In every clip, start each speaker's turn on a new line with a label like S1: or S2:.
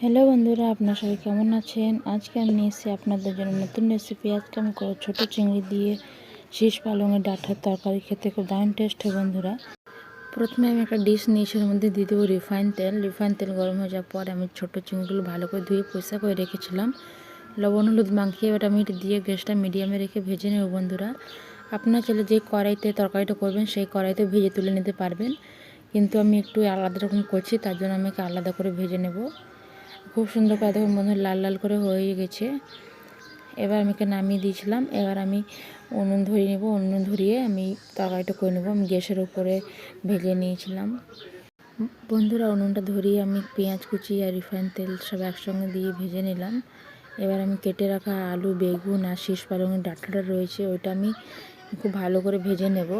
S1: Hello বন্ধুরা, আপনারা সবাই কেমন আছেন? আজকে আমি নিয়ে এসেছি আপনাদের জন্য নতুন রেসিপি। আজকে আমি করব ছোটো চিংড়ি দিয়ে শীষ পালংয়ের ডাঁটার তরকারি। খেতে খুব দারুণ টেস্ট হয় বন্ধুরা। প্রথমে আমি একটা ডিশ নিয়েছি, ওর মধ্যে দিয়ে দেবো রিফাইন তেল গরম হয়ে যাওয়ার পর আমি ছোটো চিংড়িগুলো ভালো করে ধুয়ে পরিষ্কার করে রেখেছিলাম। লবণ হলুদ মাখিয়ে এবার আমি এটা দিয়ে গ্যাসটা মিডিয়ামে রেখে ভেজে নেব বন্ধুরা। আপনারা চাইলে যে কড়াইতে তরকারিটা করবেন সেই কড়াইতে ভেজে তুলে নিতে পারবেন, কিন্তু আমি একটু আলাদা রকম করছি, তার জন্য আমি আলাদা করে ভেজে নেব। খুব সুন্দর করে দেখুন বন্ধুরা, লাল লাল করে হয়ে গেছে। এবার আমি নামিয়ে দিয়েছিলাম। এবার আমি উনুন ধরিয়ে নেব। উনুন ধরিয়ে আমি তরকারিটা করে নেব। আমি গ্যাসের উপরে ভেজে নিয়েছিলাম বন্ধুরা। উনুনটা ধরিয়ে আমি পেঁয়াজ কুচি আর রিফাইন তেল সব একসঙ্গে দিয়ে ভেজে নিলাম। এবার আমি কেটে রাখা আলু, বেগুন আর শীষ পালংয়ের ডাঁটাটা রয়েছে, ওইটা আমি খুব ভালো করে ভেজে নেব।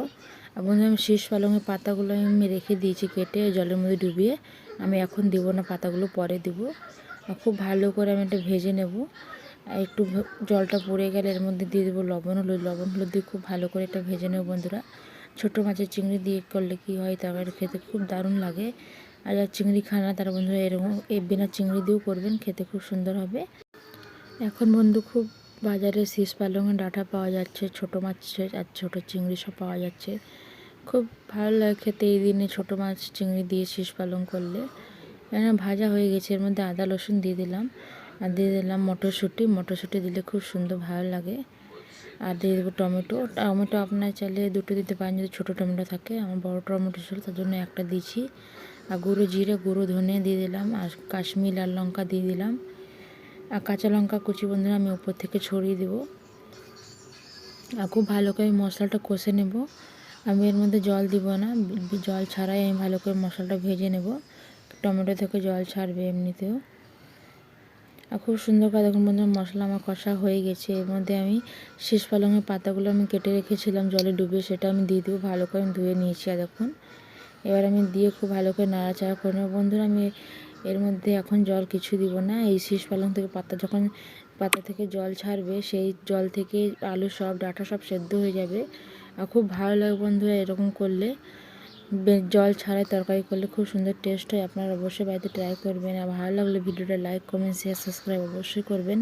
S1: আর বন্ধুরা, আমি শীষ পালংয়ের পাতাগুলো আমি রেখে দিয়েছি কেটে জলের মধ্যে ডুবিয়ে। আমি এখন দিব না, পাতাগুলো পরে দিব। খুব ভালো করে আমি এটা ভেজে নেব। একটু জলটা পড়ে গেলে এর মধ্যে দিয়ে দেবো লবণ হলুদ দিয়ে খুব ভালো করে এটা ভেজে নেব বন্ধুরা। ছোটো মাছের চিংড়ি দিয়ে করলে কি হয়, তরকারি খেতে খুব দারুণ লাগে। আর যারা চিংড়ি খায় না তারা বন্ধুরা এরকম বিনা চিংড়ি দিয়েও করবেন, খেতে খুব সুন্দর হবে। এখন বন্ধু খুব বাজারে শীষ পালংয়ের ডাঁটা পাওয়া যাচ্ছে, ছোটো মাছ আর ছোটো চিংড়ি সব পাওয়া যাচ্ছে। খুব ভালো লাগে খেতে এই দিনে ছোটো মাছ চিংড়ি দিয়ে শীষ পালং করলে। ভাজা হয়ে গেছে, এর মধ্যে আদা রসুন দিয়ে দিলাম। আর দিয়ে দিলাম মটরশুঁটি দিলে খুব সুন্দর ভালো লাগে। আর দিয়ে দেবো টমেটো আপনার চাইলে দুটো দিতে পারেন যদি ছোটো টমেটো থাকে। আমার বড় টমেটো ছিল, তার জন্য একটা দিয়েছি। আর গুঁড়ো জিরে, গুঁড়ো ধনে দিয়ে দিলাম। আর কাশ্মীরি লাল লঙ্কা দিয়ে দিলাম। আর কাঁচা লঙ্কা কুচি বন্ধুরা আমি উপর থেকে ছড়িয়ে দেবো। আর খুব ভালো করে মশলাটা কষে নেব। আমি এর মধ্যে জল দিব না, জল ছাড়াই আমি ভালো করে মশলাটা ভেজে নেব। টমেটো থেকে জল ছাড়বে এমনিতেও। আর খুব সুন্দর করে দেখুন বন্ধুরা, মশলা আমার কষা হয়ে গেছে। এর মধ্যে আমি শীষ পালংয়ের পাতাগুলো আমি কেটে রেখেছিলাম জলে ডুবিয়ে, সেটা আমি দিয়ে দেবো। ভালো করে আমি ধুয়ে নিয়েছি। আর দেখুন এবার আমি দিয়ে খুব ভালো করে নাড়াচাড়া করে নেব বন্ধুরা। আমি এর মধ্যে এখন জল কিছু দিব না। এই শীষ পালং থেকে পাতা থেকে জল ছাড়বে, সেই জল থেকে আলু সব ডাঁটা সব সেদ্ধ হয়ে যাবে। আর খুব ভালো লাগে বন্ধুরা এরকম করলে। জল ছাড়াই তরকারি করলে খুব সুন্দর টেস্ট হয়। আপনারা অবশ্যই বাড়িতে ট্রাই করবেন। আর ভালো লাগলে ভিডিওটা লাইক, কমেন্ট, শেয়ার, সাবস্ক্রাইব অবশ্যই করবেন।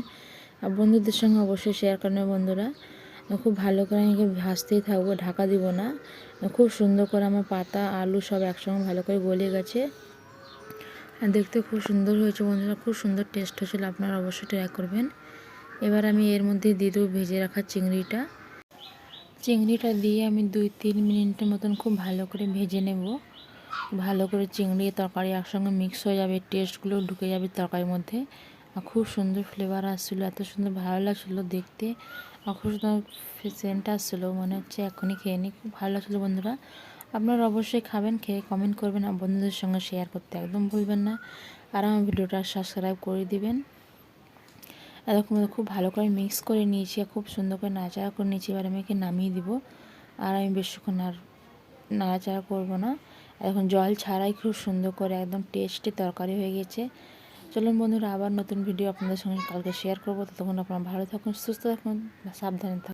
S1: আর বন্ধুদের সঙ্গে অবশ্যই শেয়ার করবেন বন্ধুরা। খুব ভালো করে আমি ভাজতেই থাকবো, ঢাকা দিব না। খুব সুন্দর করে আমার পাতা আলু সব একসঙ্গে ভালো করে গলে গেছে। আর দেখতে খুব সুন্দর হয়েছে বন্ধুরা, খুব সুন্দর টেস্ট হয়েছিল। আপনারা অবশ্যই ট্রাই করবেন। এবার আমি এর মধ্যে দিয়ে দেবো ভেজে রাখা চিংড়িটা দিয়ে আমি 2-3 মিনিটের মতন খুব ভালো করে ভেজে নেব। ভালো করে চিংড়ি তরকারি একসঙ্গে মিক্স হয়ে যাবে, টেস্টগুলো ঢুকে যাবে তরকারির মধ্যে। আর খুব সুন্দর ফ্লেভার আসছিলো, এত সুন্দর ভালো লাগছিলো দেখতে। আর খুব সুন্দর সেন্ট আসছিলো, মনে হচ্ছে এখনই খেয়ে নিই। খুব ভালো লাগছিলো বন্ধুরা। আপনারা অবশ্যই খাবেন, খেয়ে কমেন্ট করবেন। আর বন্ধুদের সঙ্গে শেয়ার করতে একদম ভুলবেন না। আর আমার ভিডিওটা সাবস্ক্রাইব করে দিবেন। এরকম খুব ভালো করে মিক্স করে নিয়েছি, খুব সুন্দর করে নাড়াচাড়া করে নিয়েছি। এবার আমি একে নামিয়ে দিব। আর আমি বেশিক্ষণ আর নাড়াচাড়া করবো না। এখন জল ছাড়াই খুব সুন্দর করে একদম টেস্টি তরকারি হয়ে গেছে। চলুন বন্ধুরা, আবার নতুন ভিডিও আপনাদের সঙ্গে কালকে শেয়ার করবো। ততক্ষণ আপনারা ভালো থাকুন, সুস্থ থাকুন, সাবধানে থাকুন।